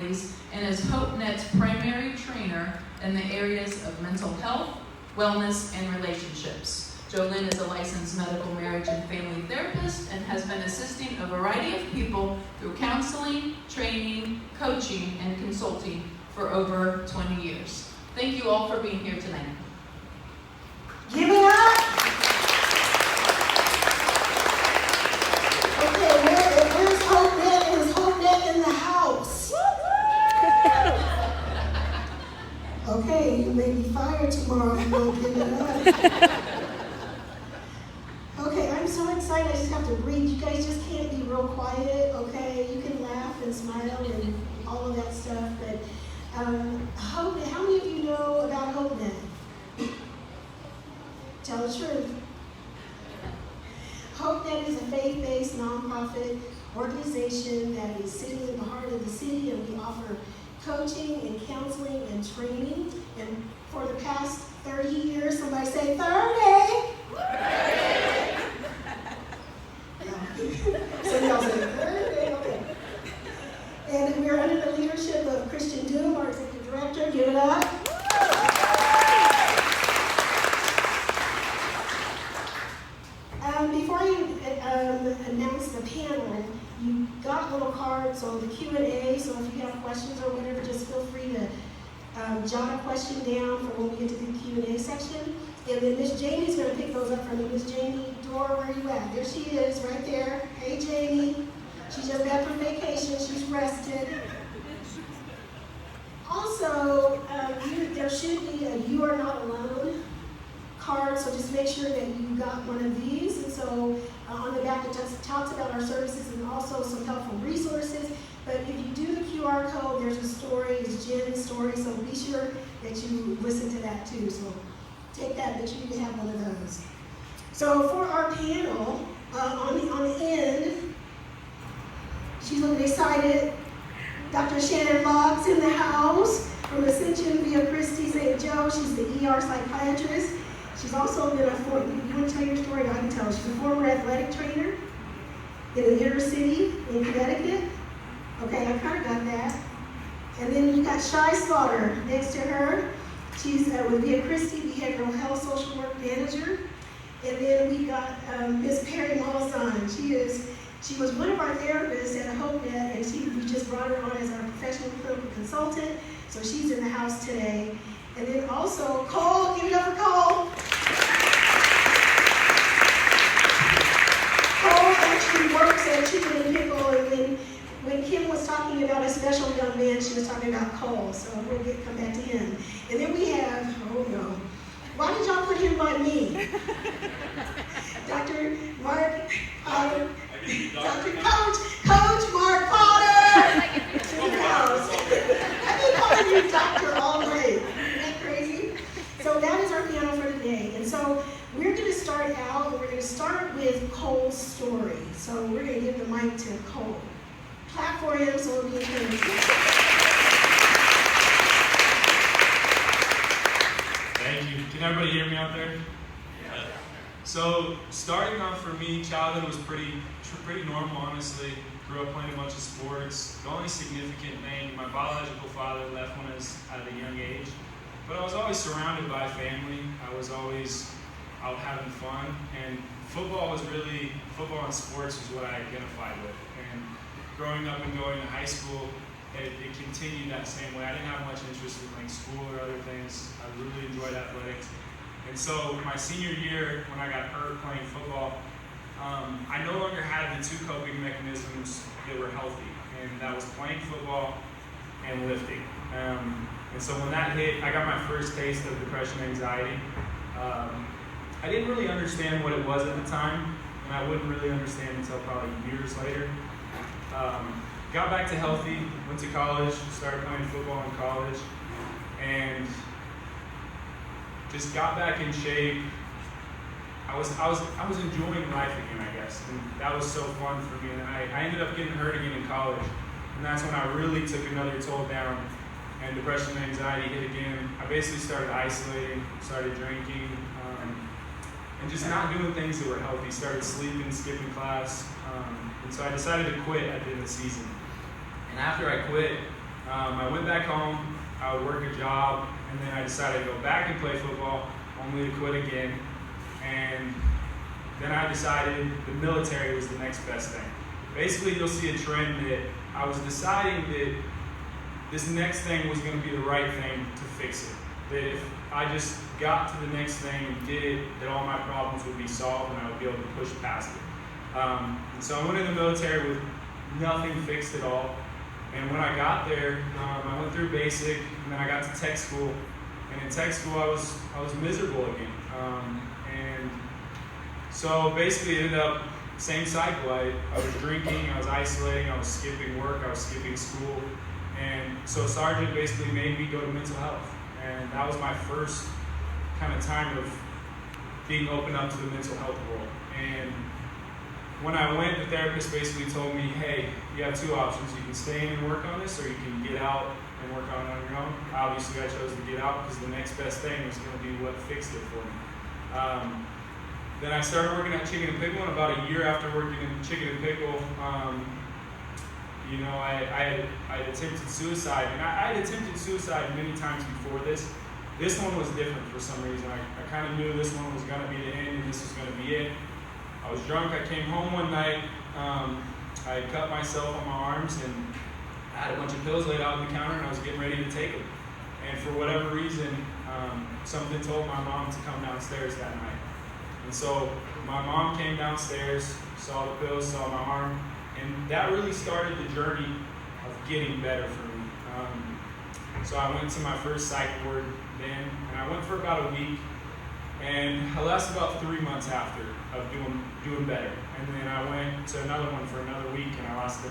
and is HopeNet's primary trainer in the areas of mental health, wellness, and relationships. Jolynn is a licensed medical marriage and family therapist and has been assisting a variety of people through counseling, training, coaching, and consulting for over 20 years. Thank you all for being here tonight. Give it up! Okay, where's HopeNet? Is HopeNet in the house? Okay, you may be fired tomorrow if you don't give it up. Okay, I'm so excited, I just have to breathe. You guys just can't be real quiet, okay? You can laugh and smile and all of that stuff, but HopeNet, how many of you know about HopeNet? Tell the truth. HopeNet is a faith-based nonprofit organization that is sitting in the heart of the city, and we offer coaching and counseling and training. And for the past 30 years, somebody say 30! 30! Some of y'all say 30, okay. And we're under the leadership of Christian Doom, our executive director. Give it up. Before I announce the panel, you got little cards on the Q&A, so if you have questions or whatever, just feel free to jot a question down for when we get to the Q&A section. And then Miss Jamie's going to pick those up from me. Miss Jamie Dora, where are you at? There she is, right there. Hey, Jamie. She just got from vacation. She's rested. Also, there should be a You Are Not Alone card, so just make sure that you got one of these. And so on the back it just talks about our services and also some helpful resources. But if you do the QR code, there's a story, it's Jen's story, so be sure that you listen to that too. So take that, but you can have one of those. So for our panel, on the end, she's looking excited. Dr. Shannon Boggs in the house from Ascension via Christie St. Joe. She's the ER psychiatrist. She's also been you want to tell your story? I can tell. She's a former athletic trainer in the inner city in Connecticut. Okay, I kind of got that. And then you got Shy Slaughter next to her. She's with Via Christie, behavioral health social work manager. And then we got Miss Perry Malzahn. She was one of our therapists at HopeNet, and we just brought her on as our professional clinical consultant. So she's in the house today. And then also Cole, give it up for Cole. Cole actually works at N Pickle, and when Kim was talking about a special young man, she was talking about Cole. So we'll come back to him. And then we have, oh no, why did y'all put him by me? Dr. Mark Potter, Coach Mark Potter. I've been calling you doctor all day. Isn't that crazy? So that is our panel for today. And so we're going to start out, and we're going to start with Cole's story. So we're going to give the mic to Cole. Clap for him so we'll be encouraged. Thank you. Can everybody hear me out there? Yeah. So starting off for me, childhood was pretty normal, honestly. Grew up playing a bunch of sports. The only significant thing, my biological father left when I was at a young age. But I was always surrounded by family. I was always out having fun. And football and sports was what I identified with. And growing up and going to high school, it continued that same way. I didn't have much interest in like school or other things. I really enjoyed athletics. And so my senior year, when I got hurt playing football, I no longer had the two coping mechanisms that were healthy, and that was playing football and lifting. And so when that hit, I got my first taste of depression and anxiety. I didn't really understand what it was at the time, and I wouldn't really understand until probably years later. Got back to healthy, went to college, started playing football in college, and just got back in shape. I was enjoying life again, I guess, and that was so fun for me. And I ended up getting hurt again in college, and that's when I really took another toll down, and depression and anxiety hit again. I basically started isolating, started drinking, and just not doing things that were healthy. Started sleeping, skipping class, and so I decided to quit at the end of the season. And after I quit, I went back home, I would work a job, and then I decided to go back and play football, only to quit again. And then I decided the military was the next best thing. Basically, you'll see a trend that I was deciding that this next thing was going to be the right thing to fix it. That if I just got to the next thing and did it, that all my problems would be solved and I would be able to push past it. And so I went in the military with nothing fixed at all. And when I got there, I went through basic, and then I got to tech school. And in tech school, I was miserable again. And so basically, it ended up same cycle. I was drinking, I was isolating, I was skipping work, I was skipping school. And so Sergeant basically made me go to mental health. And that was my first kind of time of being open up to the mental health world. And when I went, the therapist basically told me, hey, you have two options. You can stay in and work on this, or you can get out and work on it on your own. Obviously, I chose to get out because the next best thing was going to be what fixed it for me. Then I started working at Chicken and Pickle, and about a year after working in Chicken and Pickle, I had attempted suicide. And I had attempted suicide many times before this. This one was different for some reason. I kind of knew this one was going to be the end, and this was going to be it. I was drunk. I came home one night. I had cut myself on my arms, and I had a bunch of pills laid out on the counter, and I was getting ready to take them. And for whatever reason, something told my mom to come downstairs that night. And so my mom came downstairs, saw the pills, saw my arm, and that really started the journey of getting better for me. So I went to my first psych ward then, and I went for about a week, and I lasted about 3 months after of doing better. And then I went to another one for another week, and I lasted